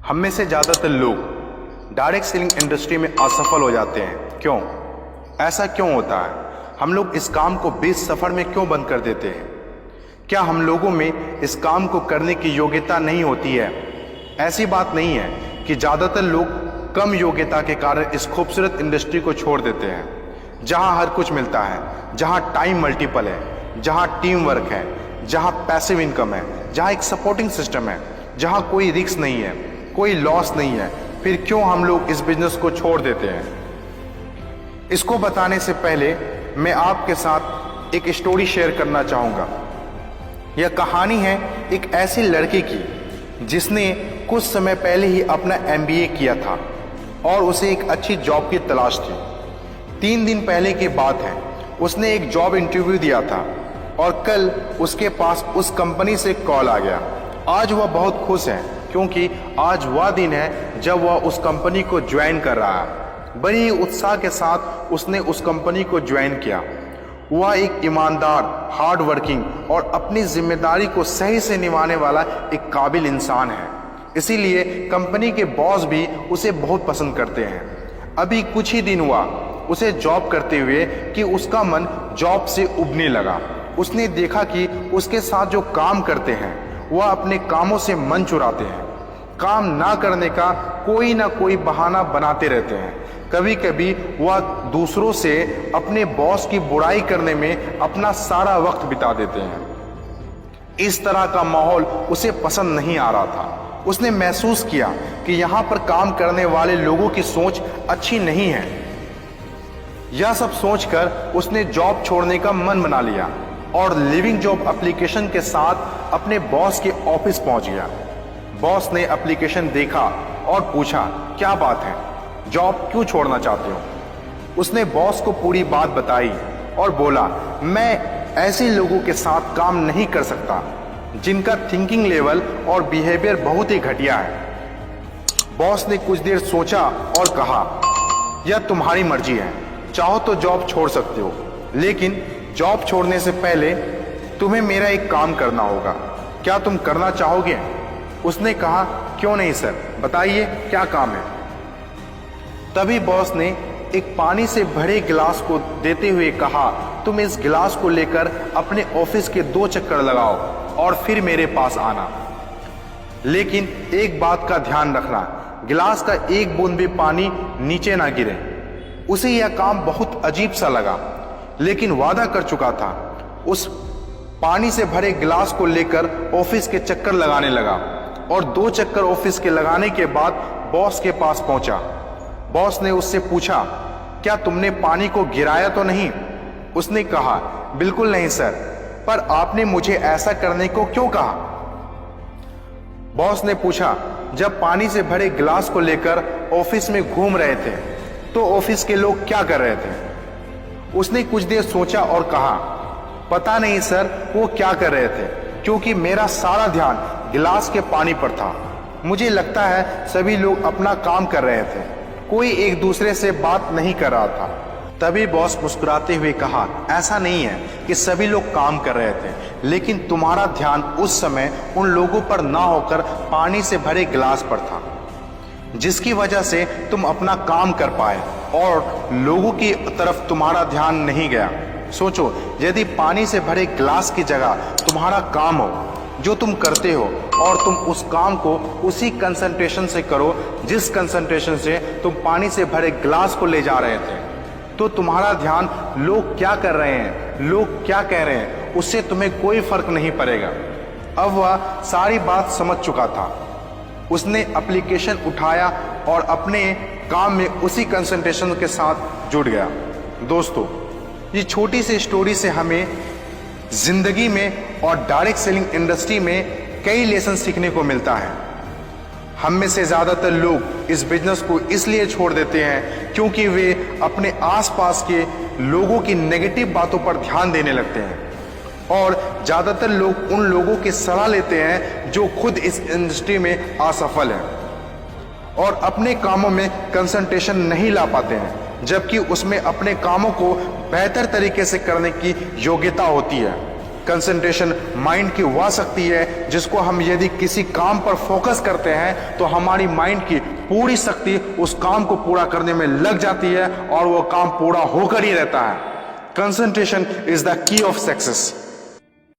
हम में से ज़्यादातर लोग डायरेक्ट सेलिंग इंडस्ट्री में असफल हो जाते हैं। क्यों? ऐसा क्यों होता है? हम लोग इस काम को बीच सफ़र में क्यों बंद कर देते हैं? क्या हम लोगों में इस काम को करने की योग्यता नहीं होती है? ऐसी बात नहीं है कि ज़्यादातर लोग कम योग्यता के कारण इस खूबसूरत इंडस्ट्री को छोड़ देते हैं, जहां हर कुछ मिलता है, जहां टाइम मल्टीपल है, जहां टीम वर्क है, जहां पैसिव इनकम है, जहां एक सपोर्टिंग सिस्टम है, जहां कोई रिस्क नहीं है, कोई लॉस नहीं है। फिर क्यों हम लोग इस बिजनेस को छोड़ देते हैं? इसको बताने से पहले मैं आपके साथ एक स्टोरी शेयर करना चाहूँगा। यह कहानी है एक ऐसी लड़के की जिसने कुछ समय पहले ही अपना MBA किया था और उसे एक अच्छी जॉब की तलाश थी। 3 दिन पहले की बात है, उसने एक जॉब इंटरव्यू दिया था और कल उसके पास उस कंपनी से कॉल आ गया। आज वह बहुत खुश है क्योंकि आज वह दिन है जब वह उस कंपनी को ज्वाइन कर रहा है। बड़ी ही उत्साह के साथ उसने उस कंपनी को ज्वाइन किया। वह एक ईमानदार, हार्ड वर्किंग और अपनी जिम्मेदारी को सही से निभाने वाला एक काबिल इंसान है। इसीलिए कंपनी के बॉस भी उसे बहुत पसंद करते हैं। अभी कुछ ही दिन हुआ उसे जॉब करते हुए कि उसका मन जॉब से उबने लगा। उसने देखा कि उसके साथ जो काम करते हैं वह अपने कामों से मन चुराते हैं। काम ना करने का कोई ना कोई बहाना बनाते रहते हैं। कभी कभी वह दूसरों से अपने बॉस की बुराई करने में अपना सारा वक्त बिता देते हैं। इस तरह का माहौल उसे पसंद नहीं आ रहा था। उसने महसूस किया कि यहाँ पर काम करने वाले लोगों की सोच अच्छी नहीं है। यह सब सोचकर उसने जॉब छोड़ने का मन बना लिया और लिविंग जॉब एप्लीकेशन के साथ अपने बॉस के ऑफिस पहुंच गया। बॉस ने एप्लीकेशन देखा और पूछा, क्या बात है, जॉब क्यों छोड़ना चाहते हो? उसने बॉस को पूरी बात बताई और बोला, मैं ऐसे लोगों के साथ काम नहीं कर सकता जिनका थिंकिंग लेवल और बिहेवियर बहुत ही घटिया है। बॉस ने कुछ देर सोचा और कहा, यह तुम्हारी मर्जी है, चाहो तो जॉब छोड़ सकते हो, लेकिन जॉब छोड़ने से पहले तुम्हें मेरा एक काम करना होगा। क्या तुम करना चाहोगे? उसने कहा, क्यों नहीं सर, बताइए क्या काम है। तभी बॉस ने एक पानी से भरे गिलास को देते हुए कहा, तुम इस गिलास को लेकर अपने ऑफिस के 2 चक्कर लगाओ और फिर मेरे पास आना। लेकिन एक बात का ध्यान रखना, गिलास का एक बूंद भी पानी नीचे ना गिरे। उसे यह काम बहुत अजीब सा लगा, लेकिन वादा कर चुका था। उस पानी से भरे गिलास को लेकर ऑफिस के चक्कर लगाने लगा और 2 चक्कर ऑफिस के लगाने के बाद बॉस के पास पहुंचा। बॉस ने उससे पूछा, क्या तुमने पानी को गिराया तो नहीं? उसने कहा, बिल्कुल नहीं सर, पर आपने मुझे ऐसा करने को क्यों कहा? बॉस ने पूछा, जब पानी से भरे गिलास को लेकर ऑफिस में घूम रहे थे तो ऑफिस के लोग क्या कर रहे थे? उसने कुछ देर सोचा और कहा, पता नहीं सर वो क्या कर रहे थे, क्योंकि मेरा सारा ध्यान गिलास के पानी पर था। मुझे लगता है सभी लोग अपना काम कर रहे थे, कोई एक दूसरे से बात नहीं कर रहा था। तभी बॉस मुस्कुराते हुए कहा, ऐसा नहीं है कि सभी लोग काम कर रहे थे, लेकिन तुम्हारा ध्यान उस समय उन लोगों पर ना होकर पानी से भरे गिलास पर था, जिसकी वजह से तुम अपना काम कर पाए और लोगों की तरफ तुम्हारा ध्यान नहीं गया। सोचो, यदि पानी से भरे गिलास की जगह तुम्हारा काम हो जो तुम करते हो और तुम उस काम को उसी कंसंट्रेशन से करो जिस कंसंट्रेशन से तुम पानी से भरे गिलास को ले जा रहे थे, तो तुम्हारा ध्यान लोग क्या कर रहे हैं, लोग क्या कह रहे हैं, उससे तुम्हें कोई फर्क नहीं पड़ेगा। अब वह सारी बात समझ चुका था। उसने एप्लीकेशन उठाया और अपने काम में उसी कंसंट्रेशन के साथ जुड़ गया। दोस्तों, ये छोटी सी स्टोरी से हमें जिंदगी में और डायरेक्ट सेलिंग इंडस्ट्री में कई लेसन सीखने को मिलता है। हम में से ज़्यादातर लोग इस बिजनेस को इसलिए छोड़ देते हैं क्योंकि वे अपने आसपास के लोगों की नेगेटिव बातों पर ध्यान देने लगते हैं और ज़्यादातर लोग उन लोगों की सलाह लेते हैं जो खुद इस इंडस्ट्री में असफल हैं और अपने कामों में कंसंट्रेशन नहीं ला पाते हैं, जबकि उसमें अपने कामों को बेहतर तरीके से करने की योग्यता होती है। कंसंट्रेशन माइंड की वह शक्ति है जिसको हम यदि किसी काम पर फोकस करते हैं तो हमारी माइंड की पूरी शक्ति उस काम को पूरा करने में लग जाती है और वो काम पूरा होकर ही रहता है। Concentration is the key of success.